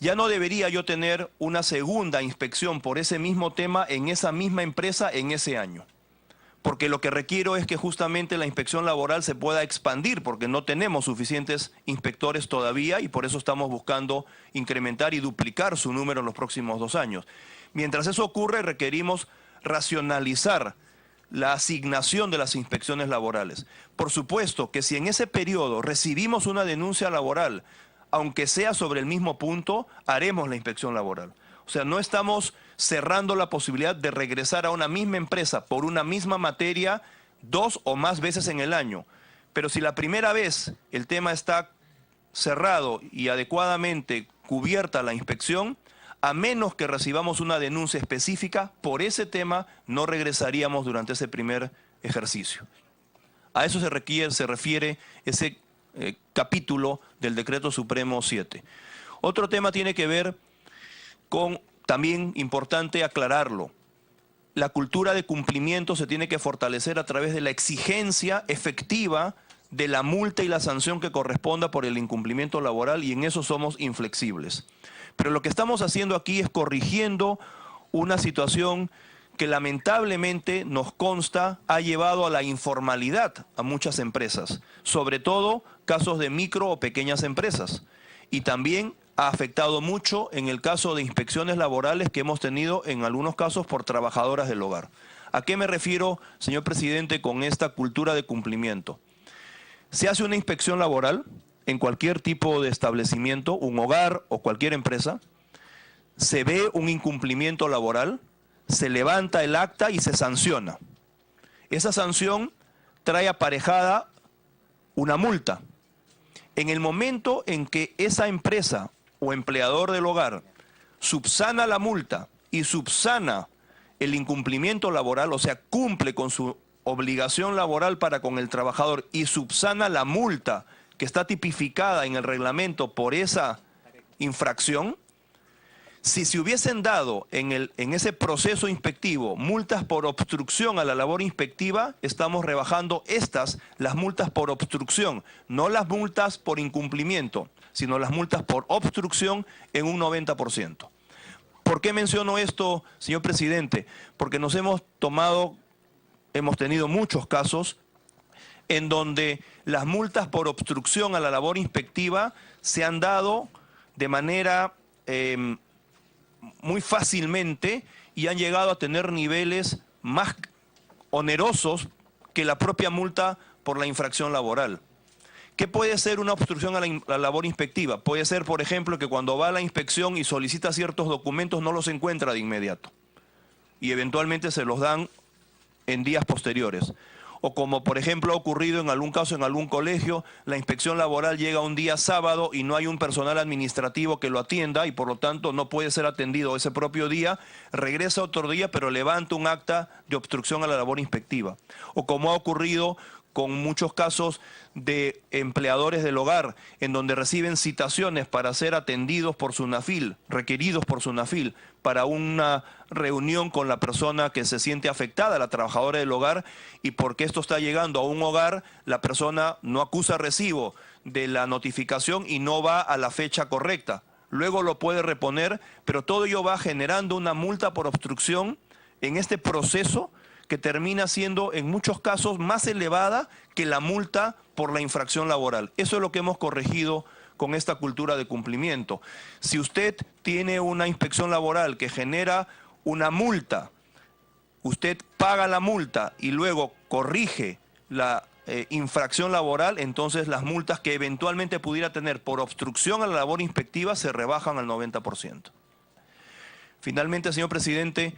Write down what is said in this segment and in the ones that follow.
ya no debería yo tener una segunda inspección por ese mismo tema en esa misma empresa en ese año. Porque lo que requiero es que justamente la inspección laboral se pueda expandir, porque no tenemos suficientes inspectores todavía y por eso estamos buscando incrementar y duplicar su número en los próximos 2 años. Mientras eso ocurre, requerimos racionalizar la asignación de las inspecciones laborales. Por supuesto que si en ese periodo recibimos una denuncia laboral, aunque sea sobre el mismo punto, haremos la inspección laboral. O sea, no estamos cerrando la posibilidad de regresar a una misma empresa por una misma materia 2 o más veces en el año. Pero si la primera vez el tema está cerrado y adecuadamente cubierta la inspección, a menos que recibamos una denuncia específica por ese tema, no regresaríamos durante ese primer ejercicio. A eso se refiere ese capítulo del Decreto Supremo 7. Otro tema tiene que ver con, también importante aclararlo, la cultura de cumplimiento se tiene que fortalecer a través de la exigencia efectiva de la multa y la sanción que corresponda por el incumplimiento laboral, y en eso somos inflexibles. Pero lo que estamos haciendo aquí es corrigiendo una situación que lamentablemente nos consta ha llevado a la informalidad a muchas empresas, sobre todo casos de micro o pequeñas empresas, y también ha afectado mucho en el caso de inspecciones laborales que hemos tenido en algunos casos por trabajadoras del hogar. ¿A qué me refiero, señor presidente, con esta cultura de cumplimiento? Se hace una inspección laboral en cualquier tipo de establecimiento, un hogar o cualquier empresa, se ve un incumplimiento laboral, se levanta el acta y se sanciona. Esa sanción trae aparejada una multa. En el momento en que esa empresa o empleador del hogar subsana la multa y subsana el incumplimiento laboral, o sea, cumple con su obligación laboral para con el trabajador y subsana la multa que está tipificada en el reglamento por esa infracción, si se hubiesen dado en ese proceso inspectivo multas por obstrucción a la labor inspectiva, estamos rebajando las multas por obstrucción, no las multas por incumplimiento, sino las multas por obstrucción en un 90%. ¿Por qué menciono esto, señor presidente? Porque hemos tenido muchos casos en donde las multas por obstrucción a la labor inspectiva se han dado de manera muy fácilmente y han llegado a tener niveles más onerosos que la propia multa por la infracción laboral. ¿Qué puede ser una obstrucción a la labor inspectiva? Puede ser, por ejemplo, que cuando va a la inspección y solicita ciertos documentos no los encuentra de inmediato y eventualmente se los dan en días posteriores. O como por ejemplo ha ocurrido en algún caso en algún colegio, la inspección laboral llega un día sábado y no hay un personal administrativo que lo atienda y por lo tanto no puede ser atendido ese propio día, regresa otro día pero levanta un acta de obstrucción a la labor inspectiva. O como ha ocurrido con muchos casos de empleadores del hogar, en donde reciben citaciones para ser atendidos por SUNAFIL, requeridos por SUNAFIL, para una reunión con la persona que se siente afectada, la trabajadora del hogar, y porque esto está llegando a un hogar, la persona no acusa recibo de la notificación y no va a la fecha correcta. Luego lo puede reponer, pero todo ello va generando una multa por obstrucción en este proceso que termina siendo en muchos casos más elevada que la multa por la infracción laboral. Eso es lo que hemos corregido con esta cultura de cumplimiento. Si usted tiene una inspección laboral que genera una multa, usted paga la multa y luego corrige la infracción laboral, entonces las multas que eventualmente pudiera tener por obstrucción a la labor inspectiva se rebajan al 90%. Finalmente, señor presidente,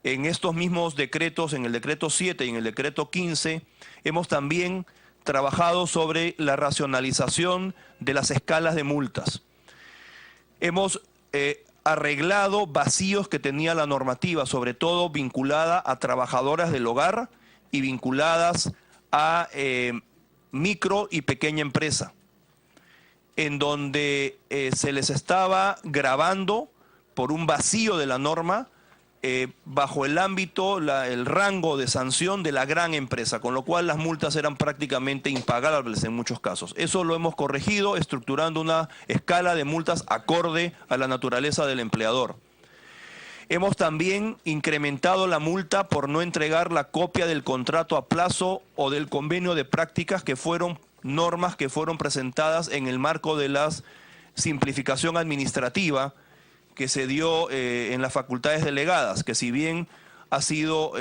en estos mismos decretos, en el decreto 7 y en el decreto 15, hemos también trabajado sobre la racionalización de las escalas de multas. Hemos arreglado vacíos que tenía la normativa, sobre todo vinculada a trabajadoras del hogar y vinculadas a micro y pequeña empresa, en donde se les estaba gravando por un vacío de la norma bajo el ámbito, el rango de sanción de la gran empresa, con lo cual las multas eran prácticamente impagables en muchos casos. Eso lo hemos corregido estructurando una escala de multas acorde a la naturaleza del empleador. Hemos también incrementado la multa por no entregar la copia del contrato a plazo o del convenio de prácticas, que fueron normas que fueron presentadas en el marco de la simplificación administrativa que se dio en las facultades delegadas, que si bien ha sido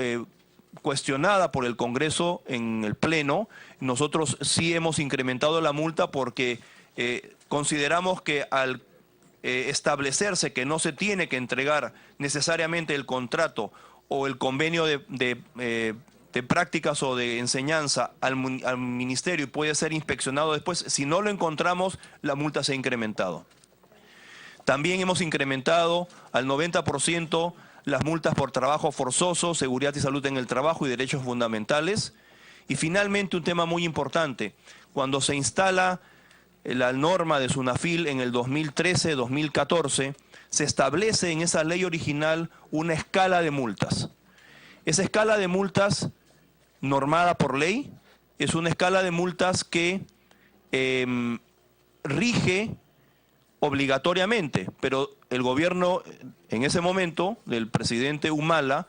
cuestionada por el Congreso en el Pleno, nosotros sí hemos incrementado la multa porque consideramos que al establecerse que no se tiene que entregar necesariamente el contrato o el convenio de prácticas o de enseñanza al ministerio y puede ser inspeccionado después, si no lo encontramos, la multa se ha incrementado. También hemos incrementado al 90% las multas por trabajo forzoso, seguridad y salud en el trabajo y derechos fundamentales. Y finalmente un tema muy importante, cuando se instala la norma de SUNAFIL en el 2013-2014, se establece en esa ley original una escala de multas. Esa escala de multas normada por ley es una escala de multas que rige obligatoriamente, pero el gobierno en ese momento del presidente Humala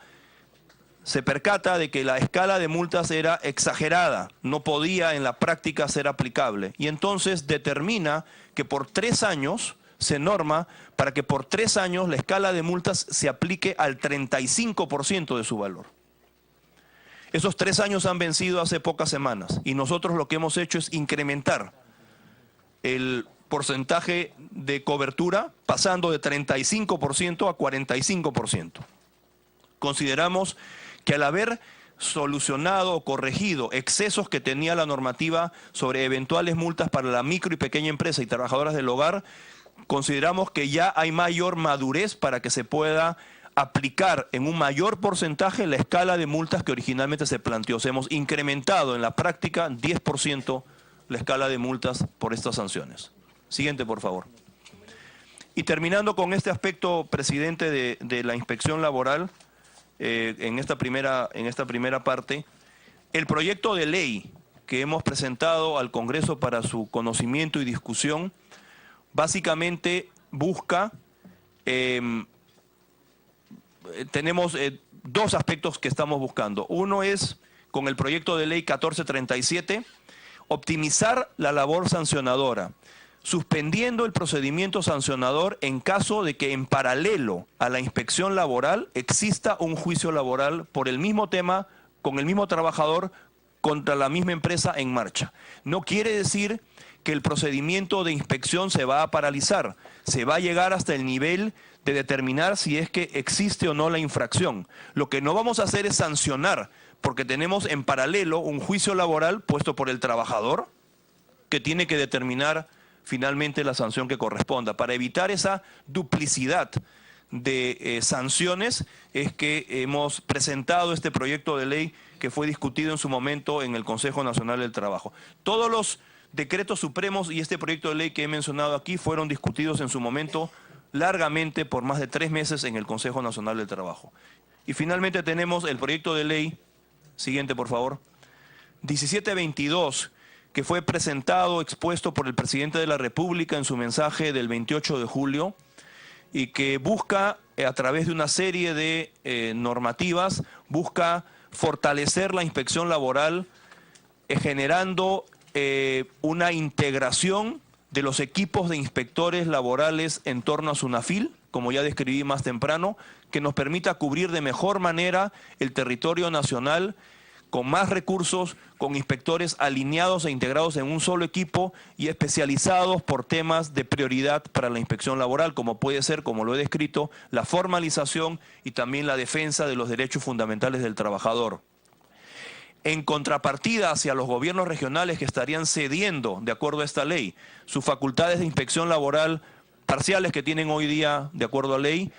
se percata de que la escala de multas era exagerada, no podía en la práctica ser aplicable y entonces determina que por 3 años se norma para que por 3 años la escala de multas se aplique al 35% de su valor. Esos 3 años han vencido hace pocas semanas y nosotros lo que hemos hecho es incrementar el porcentaje de cobertura pasando de 35% a 45%. Consideramos que al haber solucionado o corregido excesos que tenía la normativa sobre eventuales multas para la micro y pequeña empresa y trabajadoras del hogar, consideramos que ya hay mayor madurez para que se pueda aplicar en un mayor porcentaje la escala de multas que originalmente se planteó. O sea, hemos incrementado en la práctica 10% la escala de multas por estas sanciones. Siguiente, por favor. Y terminando con este aspecto, presidente, de la inspección laboral, en esta primera parte, el proyecto de ley que hemos presentado al Congreso para su conocimiento y discusión, básicamente busca, tenemos 2 aspectos que estamos buscando. Uno es, con el proyecto de ley 1437, optimizar la labor sancionadora, suspendiendo el procedimiento sancionador en caso de que en paralelo a la inspección laboral exista un juicio laboral por el mismo tema, con el mismo trabajador, contra la misma empresa en marcha. No quiere decir que el procedimiento de inspección se va a paralizar, se va a llegar hasta el nivel de determinar si es que existe o no la infracción. Lo que no vamos a hacer es sancionar, porque tenemos en paralelo un juicio laboral puesto por el trabajador que tiene que determinar finalmente la sanción que corresponda. Para evitar esa duplicidad de sanciones es que hemos presentado este proyecto de ley que fue discutido en su momento en el Consejo Nacional del Trabajo. Todos los decretos supremos y este proyecto de ley que he mencionado aquí fueron discutidos en su momento largamente por más de 3 meses en el Consejo Nacional del Trabajo. Y finalmente tenemos el proyecto de ley, siguiente por favor, 1722, que fue presentado, expuesto por el presidente de la República en su mensaje del 28 de julio y que busca, a través de una serie de normativas, busca fortalecer la inspección laboral generando una integración de los equipos de inspectores laborales en torno a SUNAFIL, como ya describí más temprano, que nos permita cubrir de mejor manera el territorio nacional con más recursos, con inspectores alineados e integrados en un solo equipo y especializados por temas de prioridad para la inspección laboral, como puede ser, como lo he descrito, la formalización y también la defensa de los derechos fundamentales del trabajador. En contrapartida hacia los gobiernos regionales que estarían cediendo, de acuerdo a esta ley, sus facultades de inspección laboral parciales que tienen hoy día, de acuerdo a ley,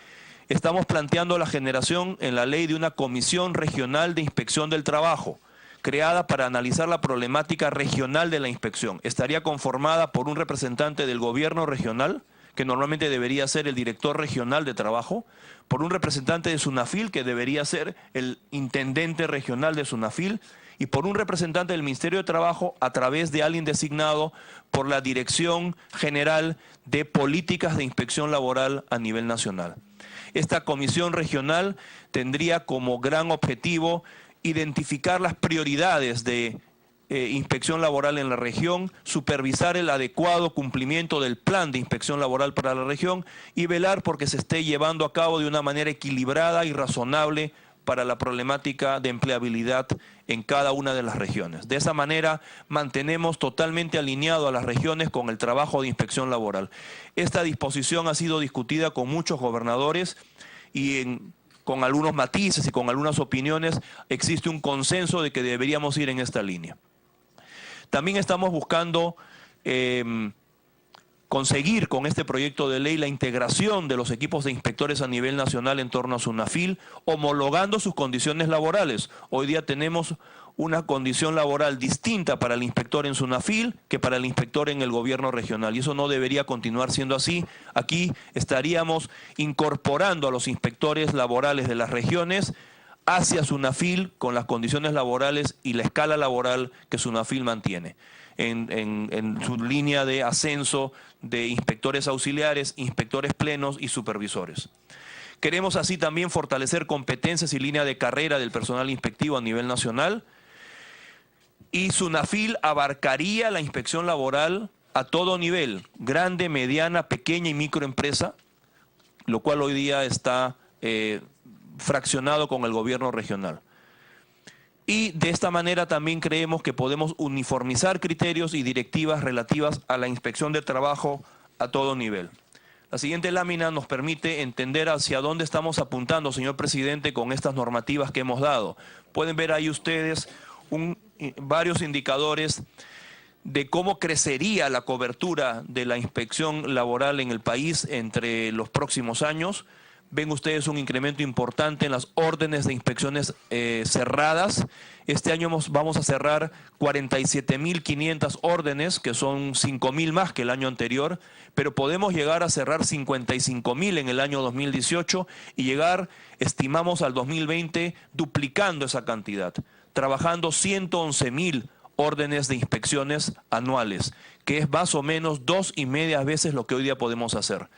estamos planteando la generación en la ley de una Comisión Regional de Inspección del Trabajo, creada para analizar la problemática regional de la inspección. Estaría conformada por un representante del gobierno regional, que normalmente debería ser el director regional de trabajo, por un representante de SUNAFIL, que debería ser el intendente regional de SUNAFIL, y por un representante del Ministerio de Trabajo a través de alguien designado por la Dirección General de Políticas de Inspección Laboral a nivel nacional. Esta comisión regional tendría como gran objetivo identificar las prioridades de inspección laboral en la región, supervisar el adecuado cumplimiento del plan de inspección laboral para la región y velar porque se esté llevando a cabo de una manera equilibrada y razonable para la problemática de empleabilidad en cada una de las regiones. De esa manera mantenemos totalmente alineado a las regiones con el trabajo de inspección laboral. Esta disposición ha sido discutida con muchos gobernadores y con algunos matices y con algunas opiniones existe un consenso de que deberíamos ir en esta línea. También estamos buscando conseguir con este proyecto de ley la integración de los equipos de inspectores a nivel nacional en torno a SUNAFIL, homologando sus condiciones laborales. Hoy día tenemos una condición laboral distinta para el inspector en SUNAFIL que para el inspector en el gobierno regional, y eso no debería continuar siendo así. Aquí estaríamos incorporando a los inspectores laborales de las regiones hacia SUNAFIL con las condiciones laborales y la escala laboral que SUNAFIL mantiene en su línea de ascenso de inspectores auxiliares, inspectores plenos y supervisores. Queremos así también fortalecer competencias y línea de carrera del personal inspectivo a nivel nacional, y SUNAFIL abarcaría la inspección laboral a todo nivel, grande, mediana, pequeña y microempresa, lo cual hoy día está fraccionado con el gobierno regional. Y de esta manera también creemos que podemos uniformizar criterios y directivas relativas a la inspección de trabajo a todo nivel. La siguiente lámina nos permite entender hacia dónde estamos apuntando, señor presidente, con estas normativas que hemos dado. Pueden ver ahí ustedes varios indicadores de cómo crecería la cobertura de la inspección laboral en el país entre los próximos años. Ven ustedes un incremento importante en las órdenes de inspecciones cerradas. Este año vamos a cerrar 47.500 órdenes, que son 5.000 más que el año anterior, pero podemos llegar a cerrar 55.000 en el año 2018 y llegar, estimamos, al 2020 duplicando esa cantidad, trabajando 111.000 órdenes de inspecciones anuales, que es más o menos 2,5 veces lo que hoy día podemos hacer.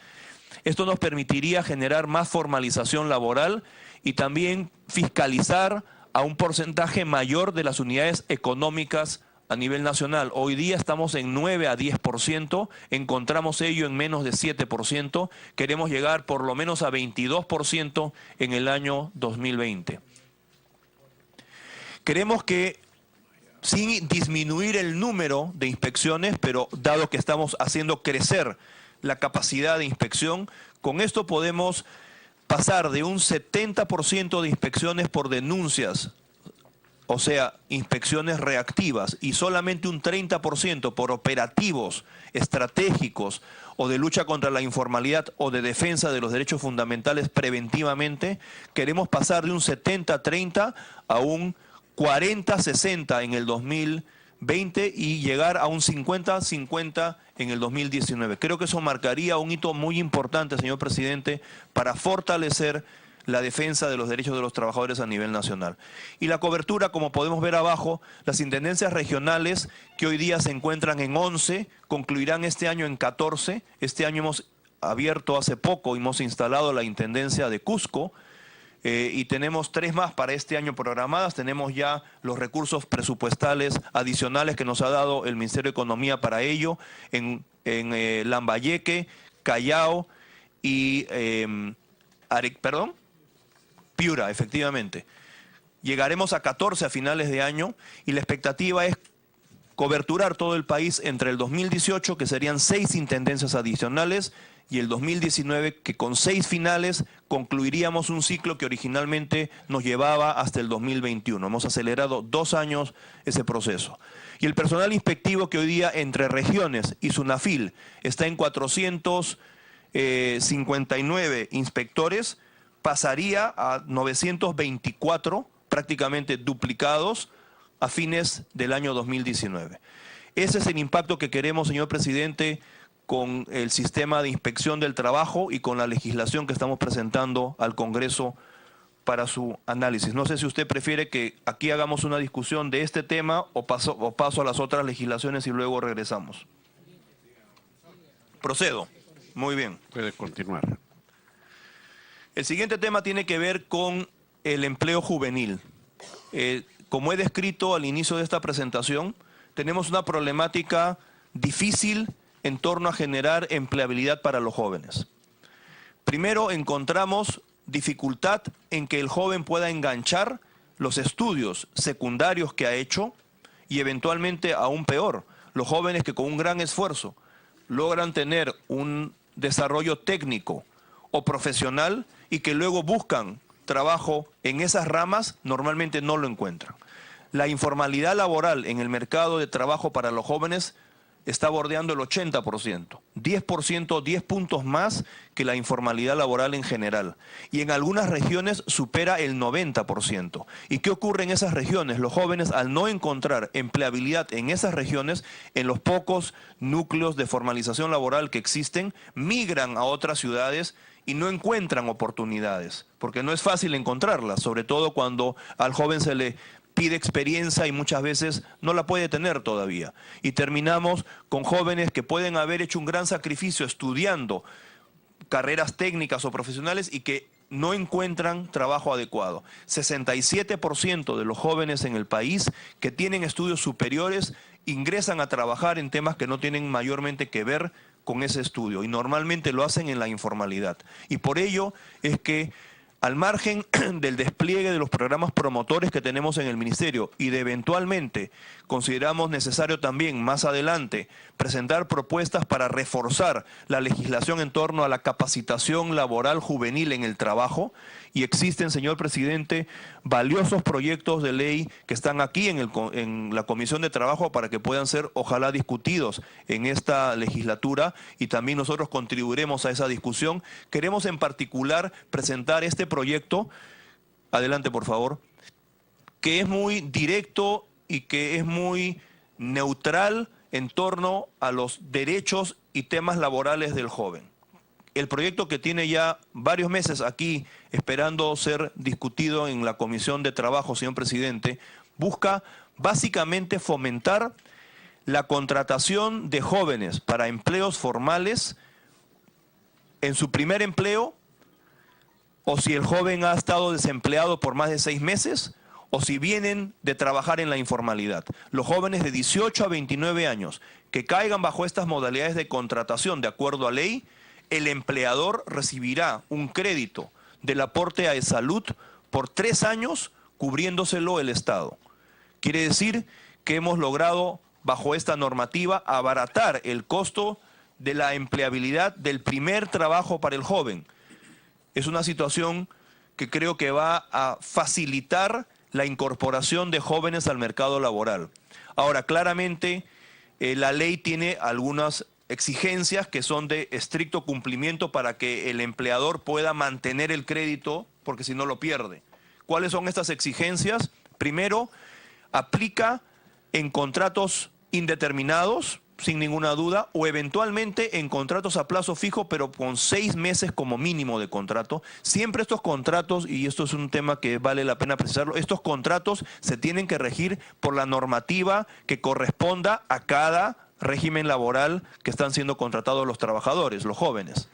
Esto nos permitiría generar más formalización laboral y también fiscalizar a un porcentaje mayor de las unidades económicas a nivel nacional. Hoy día estamos en 9 a 10%, encontramos ello en menos de 7%, queremos llegar por lo menos a 22% en el año 2020. Queremos que, sin disminuir el número de inspecciones, pero dado que estamos haciendo crecer la capacidad de inspección, con esto podemos pasar de un 70% de inspecciones por denuncias, o sea, inspecciones reactivas, y solamente un 30% por operativos estratégicos o de lucha contra la informalidad o de defensa de los derechos fundamentales preventivamente. Queremos pasar de un 70-30 a un 40-60 en el 2020 y llegar a un 50-50 en el 2019. Creo que eso marcaría un hito muy importante, señor presidente, para fortalecer la defensa de los derechos de los trabajadores a nivel nacional. Y la cobertura, como podemos ver abajo, las intendencias regionales, que hoy día se encuentran en 11, concluirán este año en 14. Este año hemos abierto hace poco, hemos instalado la intendencia de Cusco, y tenemos 3 más para este año programadas. Tenemos ya los recursos presupuestales adicionales que nos ha dado el Ministerio de Economía para ello, en Lambayeque, Callao y Piura, efectivamente. Llegaremos a 14 a finales de año y la expectativa es coberturar todo el país entre el 2018, que serían 6 intendencias adicionales, y el 2019, que con 6 finales concluiríamos un ciclo que originalmente nos llevaba hasta el 2021. Hemos acelerado 2 años ese proceso. Y el personal inspectivo, que hoy día entre regiones y SUNAFIL está en 459 inspectores, pasaría a 924, prácticamente duplicados, a fines del año 2019. Ese es el impacto que queremos, señor presidente, con el sistema de inspección del trabajo y con la legislación que estamos presentando al Congreso para su análisis. No sé si usted prefiere que aquí hagamos una discusión de este tema o paso a las otras legislaciones y luego regresamos. Procedo. Muy bien. Puede continuar. El siguiente tema tiene que ver con el empleo juvenil. Como he descrito al inicio de esta presentación, tenemos una problemática difícil en torno a generar empleabilidad para los jóvenes. Primero, encontramos dificultad en que el joven pueda enganchar los estudios secundarios que ha hecho y eventualmente, aún peor, los jóvenes que con un gran esfuerzo logran tener un desarrollo técnico o profesional y que luego buscan trabajo en esas ramas, normalmente no lo encuentran. La informalidad laboral en el mercado de trabajo para los jóvenes está bordeando el 80%, 10%, 10 puntos más que la informalidad laboral en general. Y en algunas regiones supera el 90%. ¿Y qué ocurre en esas regiones? Los jóvenes, al no encontrar empleabilidad en esas regiones, en los pocos núcleos de formalización laboral que existen, migran a otras ciudades y no encuentran oportunidades, porque no es fácil encontrarlas, sobre todo cuando al joven se le pide experiencia y muchas veces no la puede tener todavía. Y terminamos con jóvenes que pueden haber hecho un gran sacrificio estudiando carreras técnicas o profesionales y que no encuentran trabajo adecuado. 67% de los jóvenes en el país que tienen estudios superiores ingresan a trabajar en temas que no tienen mayormente que ver con ese estudio y normalmente lo hacen en la informalidad. Y por ello es que al margen del despliegue de los programas promotores que tenemos en el Ministerio y de eventualmente consideramos necesario también más adelante presentar propuestas para reforzar la legislación en torno a la capacitación laboral juvenil en el trabajo, y existen, señor presidente, valiosos proyectos de ley que están aquí en la Comisión de Trabajo para que puedan ser, ojalá, discutidos en esta legislatura y también nosotros contribuiremos a esa discusión. Queremos en particular presentar este proyecto, adelante por favor, que es muy directo y que es muy neutral en torno a los derechos y temas laborales del joven. El proyecto, que tiene ya varios meses aquí esperando ser discutido en la Comisión de Trabajo, señor presidente, busca básicamente fomentar la contratación de jóvenes para empleos formales en su primer empleo, o si el joven ha estado desempleado por más de 6 meses, o si vienen de trabajar en la informalidad. Los jóvenes de 18 a 29 años que caigan bajo estas modalidades de contratación de acuerdo a ley, el empleador recibirá un crédito del aporte a salud por 3 años cubriéndoselo el Estado. Quiere decir que hemos logrado, bajo esta normativa, abaratar el costo de la empleabilidad del primer trabajo para el joven. Es una situación que creo que va a facilitar la incorporación de jóvenes al mercado laboral. Ahora, claramente, la ley tiene algunas exigencias que son de estricto cumplimiento para que el empleador pueda mantener el crédito, porque si no lo pierde. ¿Cuáles son estas exigencias? Primero, aplica en contratos indeterminados, sin ninguna duda, o eventualmente en contratos a plazo fijo, pero con 6 meses como mínimo de contrato. Siempre estos contratos, y esto es un tema que vale la pena precisarlo, estos contratos se tienen que regir por la normativa que corresponda a cada régimen laboral que están siendo contratados los trabajadores, los jóvenes.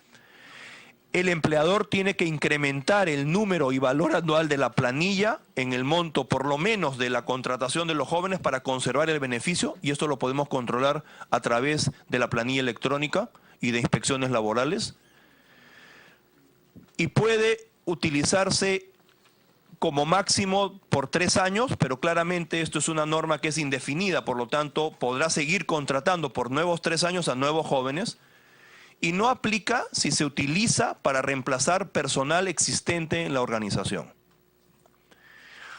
El empleador tiene que incrementar el número y valor anual de la planilla en el monto por lo menos de la contratación de los jóvenes para conservar el beneficio, y esto lo podemos controlar a través de la planilla electrónica y de inspecciones laborales. Y puede utilizarse como máximo por 3 años, pero claramente esto es una norma que es indefinida, por lo tanto podrá seguir contratando por nuevos 3 años a nuevos jóvenes, y no aplica si se utiliza para reemplazar personal existente en la organización.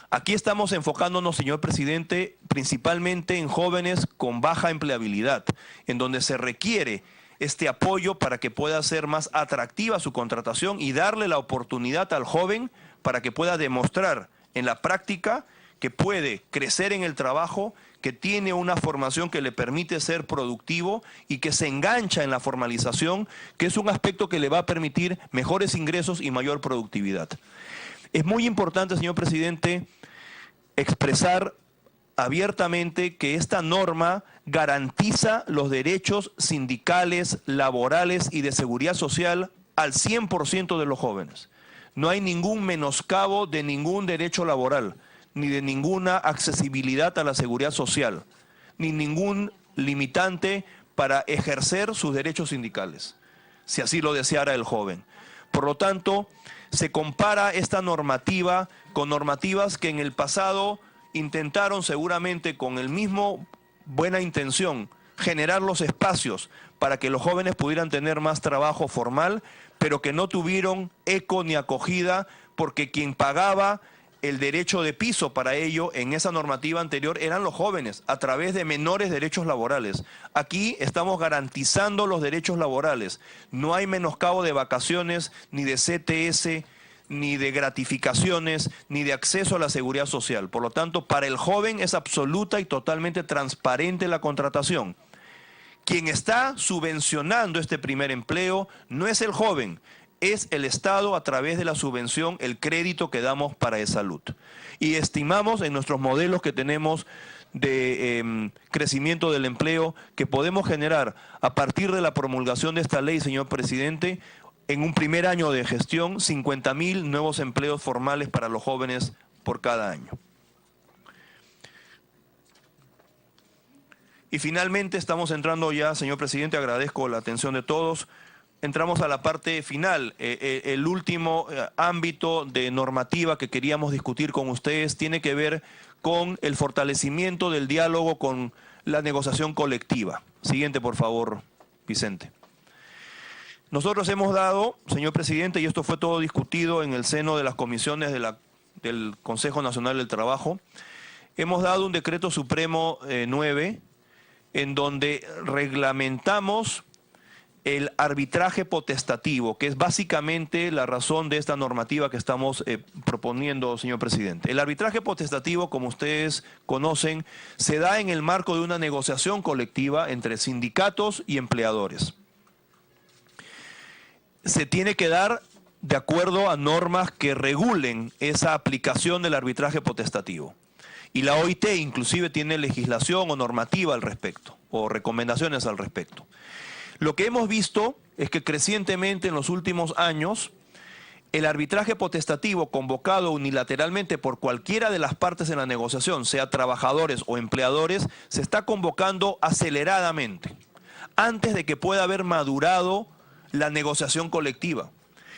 Aquí estamos enfocándonos, señor presidente, principalmente en jóvenes con baja empleabilidad, en donde se requiere este apoyo para que pueda ser más atractiva su contratación y darle la oportunidad al joven para que pueda demostrar en la práctica que puede crecer en el trabajo, que tiene una formación que le permite ser productivo y que se engancha en la formalización, que es un aspecto que le va a permitir mejores ingresos y mayor productividad. Es muy importante, señor presidente, expresar abiertamente que esta norma garantiza los derechos sindicales, laborales y de seguridad social al 100% de los jóvenes. No hay ningún menoscabo de ningún derecho laboral, ni de ninguna accesibilidad a la seguridad social, ni ningún limitante para ejercer sus derechos sindicales, si así lo deseara el joven. Por lo tanto, se compara esta normativa con normativas que en el pasado intentaron seguramente con el mismo buena intención generar los espacios para que los jóvenes pudieran tener más trabajo formal, pero que no tuvieron eco ni acogida porque quien pagaba el derecho de piso para ello en esa normativa anterior eran los jóvenes a través de menores derechos laborales. Aquí estamos garantizando los derechos laborales. No hay menoscabo de vacaciones, ni de CTS, ni de gratificaciones, ni de acceso a la seguridad social. Por lo tanto, para el joven es absoluta y totalmente transparente la contratación. Quien está subvencionando este primer empleo no es el joven, es el Estado a través de la subvención, el crédito que damos para e-salud. Y estimamos en nuestros modelos que tenemos de crecimiento del empleo que podemos generar a partir de la promulgación de esta ley, señor presidente, en un primer año de gestión, 50.000 nuevos empleos formales para los jóvenes por cada año. Y finalmente estamos entrando ya, señor presidente, agradezco la atención de todos. Entramos a la parte final. El último ámbito de normativa que queríamos discutir con ustedes tiene que ver con el fortalecimiento del diálogo con la negociación colectiva. Siguiente, por favor, Vicente. Nosotros hemos dado, señor presidente, y esto fue todo discutido en el seno de las comisiones del Consejo Nacional del Trabajo, hemos dado un decreto supremo 9 en donde reglamentamos el arbitraje potestativo, que es básicamente la razón de esta normativa que estamos proponiendo, señor presidente. El arbitraje potestativo, como ustedes conocen, se da en el marco de una negociación colectiva entre sindicatos y empleadores. Se tiene que dar de acuerdo a normas que regulen esa aplicación del arbitraje potestativo. Y la OIT inclusive tiene legislación o normativa al respecto, o recomendaciones al respecto. Lo que hemos visto es que crecientemente en los últimos años, el arbitraje potestativo convocado unilateralmente por cualquiera de las partes en la negociación, sea trabajadores o empleadores, se está convocando aceleradamente, antes de que pueda haber madurado la negociación colectiva.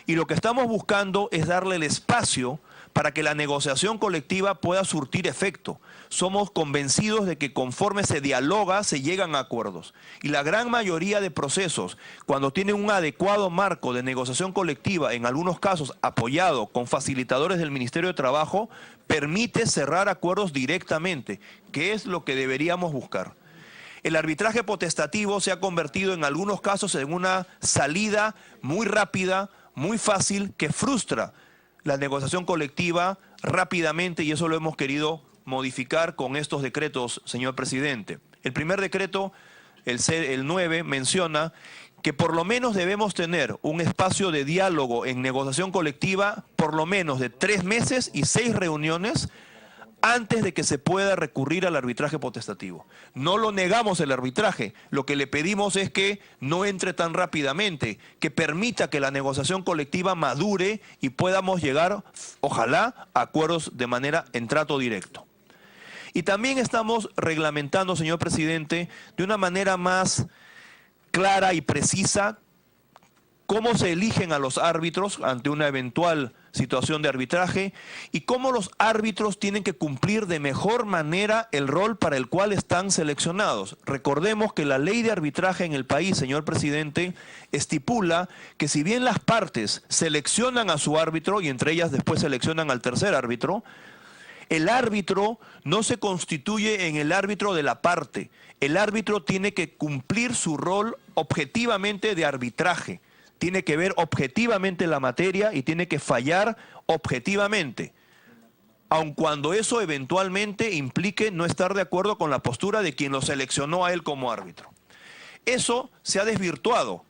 Y lo que estamos buscando es darle el espacio para que la negociación colectiva pueda surtir efecto. Somos convencidos de que conforme se dialoga, se llegan a acuerdos. Y la gran mayoría de procesos, cuando tienen un adecuado marco de negociación colectiva, en algunos casos apoyado con facilitadores del Ministerio de Trabajo, permite cerrar acuerdos directamente, que es lo que deberíamos buscar. El arbitraje potestativo se ha convertido en algunos casos en una salida muy rápida, muy fácil, que frustra la negociación colectiva rápidamente, y eso lo hemos querido modificar con estos decretos, señor presidente. El primer decreto, el 9, menciona que por lo menos debemos tener un espacio de diálogo en negociación colectiva por lo menos de 3 meses y 6 reuniones antes de que se pueda recurrir al arbitraje potestativo. No lo negamos el arbitraje, lo que le pedimos es que no entre tan rápidamente, que permita que la negociación colectiva madure y podamos llegar, ojalá, a acuerdos de manera en trato directo. Y también estamos reglamentando, señor presidente, de una manera más clara y precisa cómo se eligen a los árbitros ante una eventual situación de arbitraje y cómo los árbitros tienen que cumplir de mejor manera el rol para el cual están seleccionados. Recordemos que la ley de arbitraje en el país, señor presidente, estipula que si bien las partes seleccionan a su árbitro y entre ellas después seleccionan al tercer árbitro, el árbitro no se constituye en el árbitro de la parte. El árbitro tiene que cumplir su rol objetivamente de arbitraje. Tiene que ver objetivamente la materia y tiene que fallar objetivamente. aun cuando eso eventualmente implique no estar de acuerdo con la postura de quien lo seleccionó a él como árbitro. Eso se ha desvirtuado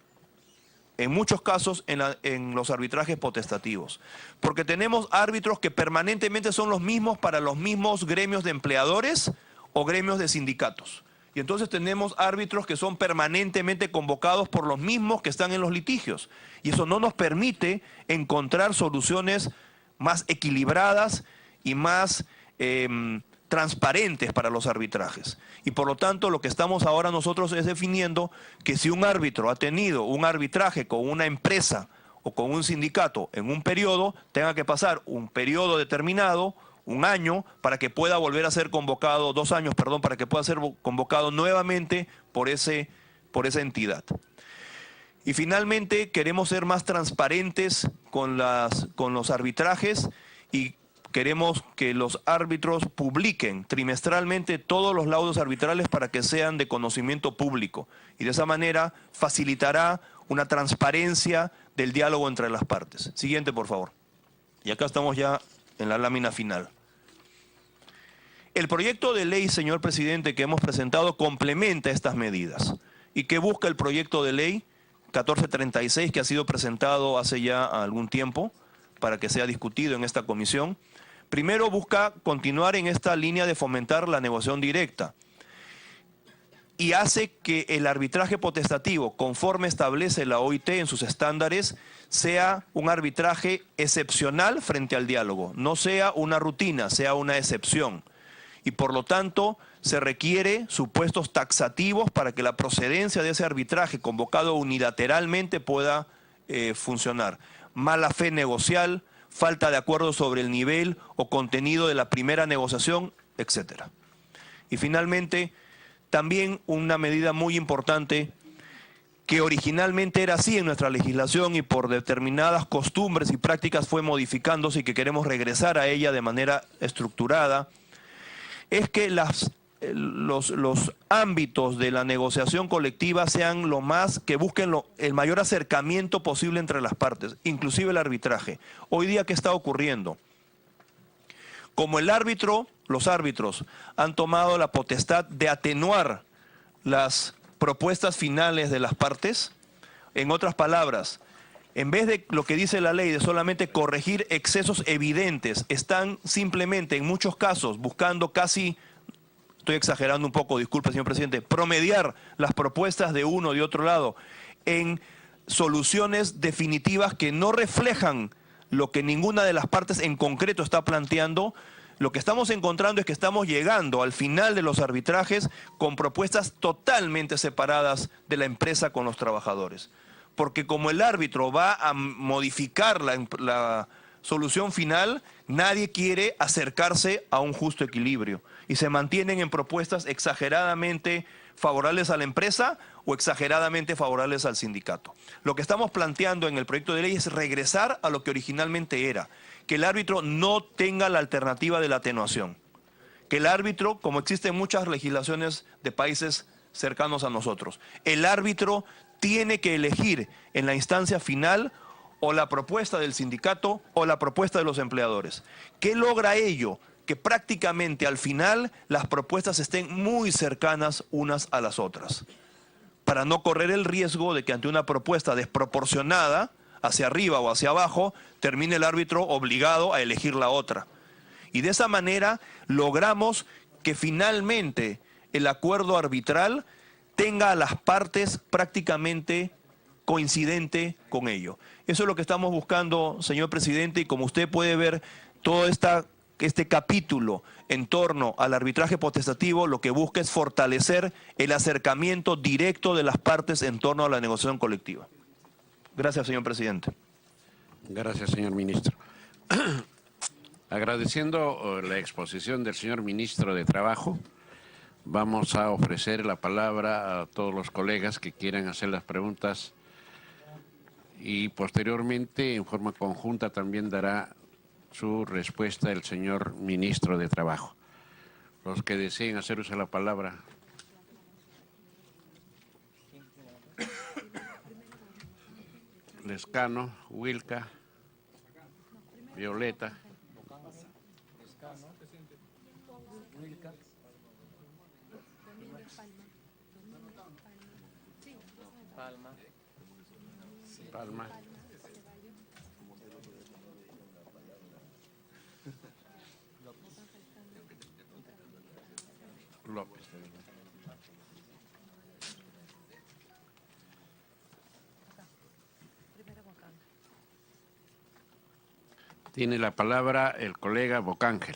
en muchos casos en los arbitrajes potestativos, porque tenemos árbitros que permanentemente son los mismos para los mismos gremios de empleadores o gremios de sindicatos. Y entonces tenemos árbitros que son permanentemente convocados por los mismos que están en los litigios. Y eso no nos permite encontrar soluciones más equilibradas y más transparentes para los arbitrajes. Y por lo tanto lo que estamos ahora nosotros es definiendo que si un árbitro ha tenido un arbitraje con una empresa o con un sindicato en un periodo, tenga que pasar un periodo determinado, un año, para que pueda volver a ser convocado, 2 años, perdón, para que pueda ser convocado nuevamente por esa entidad. Y finalmente queremos ser más transparentes con los arbitrajes y queremos que los árbitros publiquen trimestralmente todos los laudos arbitrales para que sean de conocimiento público. Y de esa manera facilitará una transparencia del diálogo entre las partes. Siguiente, por favor. Y acá estamos ya en la lámina final. El proyecto de ley, señor presidente, que hemos presentado complementa estas medidas. ¿Y qué busca el proyecto de ley 1436 que ha sido presentado hace ya algún tiempo para que sea discutido en esta comisión? Primero busca continuar en esta línea de fomentar la negociación directa y hace que el arbitraje potestativo, conforme establece la OIT en sus estándares, sea un arbitraje excepcional frente al diálogo, no sea una rutina, sea una excepción. Y por lo tanto se requiere supuestos taxativos para que la procedencia de ese arbitraje convocado unilateralmente pueda funcionar. Mala fe negocial, falta de acuerdo sobre el nivel o contenido de la primera negociación, etc. Y finalmente, también una medida muy importante que originalmente era así en nuestra legislación y por determinadas costumbres y prácticas fue modificándose y que queremos regresar a ella de manera estructurada, es que los ámbitos de la negociación colectiva sean que busquen el mayor acercamiento posible entre las partes, inclusive el arbitraje. Hoy día, ¿qué está ocurriendo? Como los árbitros han tomado la potestad de atenuar las propuestas finales de las partes, en otras palabras, en vez de lo que dice la ley de solamente corregir excesos evidentes, están simplemente en muchos casos buscando casi, estoy exagerando un poco, disculpe señor presidente, promediar las propuestas de uno y de otro lado en soluciones definitivas que no reflejan lo que ninguna de las partes en concreto está planteando. Lo que estamos encontrando es que estamos llegando al final de los arbitrajes con propuestas totalmente separadas de la empresa con los trabajadores. Porque como el árbitro va a modificar la solución final, nadie quiere acercarse a un justo equilibrio y se mantienen en propuestas exageradamente favorables a la empresa o exageradamente favorables al sindicato. Lo que estamos planteando en el proyecto de ley es regresar a lo que originalmente era, que el árbitro no tenga la alternativa de la atenuación, que el árbitro, como existen muchas legislaciones de países cercanos a nosotros, el árbitro tiene que elegir en la instancia final o la propuesta del sindicato o la propuesta de los empleadores. ¿Qué logra ello? Que prácticamente al final las propuestas estén muy cercanas unas a las otras, para no correr el riesgo de que ante una propuesta desproporcionada, hacia arriba o hacia abajo, termine el árbitro obligado a elegir la otra. Y de esa manera logramos que finalmente el acuerdo arbitral tenga a las partes prácticamente coincidente con ello. Eso es lo que estamos buscando, señor presidente, y como usted puede ver, todo este capítulo en torno al arbitraje potestativo lo que busca es fortalecer el acercamiento directo de las partes en torno a la negociación colectiva. Gracias, señor presidente. Gracias, señor ministro. Agradeciendo la exposición del señor ministro de Trabajo, vamos a ofrecer la palabra a todos los colegas que quieran hacer las preguntas y posteriormente, en forma conjunta, también dará su respuesta el señor ministro de Trabajo. Los que deseen hacer uso de la palabra. Lescano, Wilca, Violeta. Palma. López. Tiene la palabra el colega Bocángel.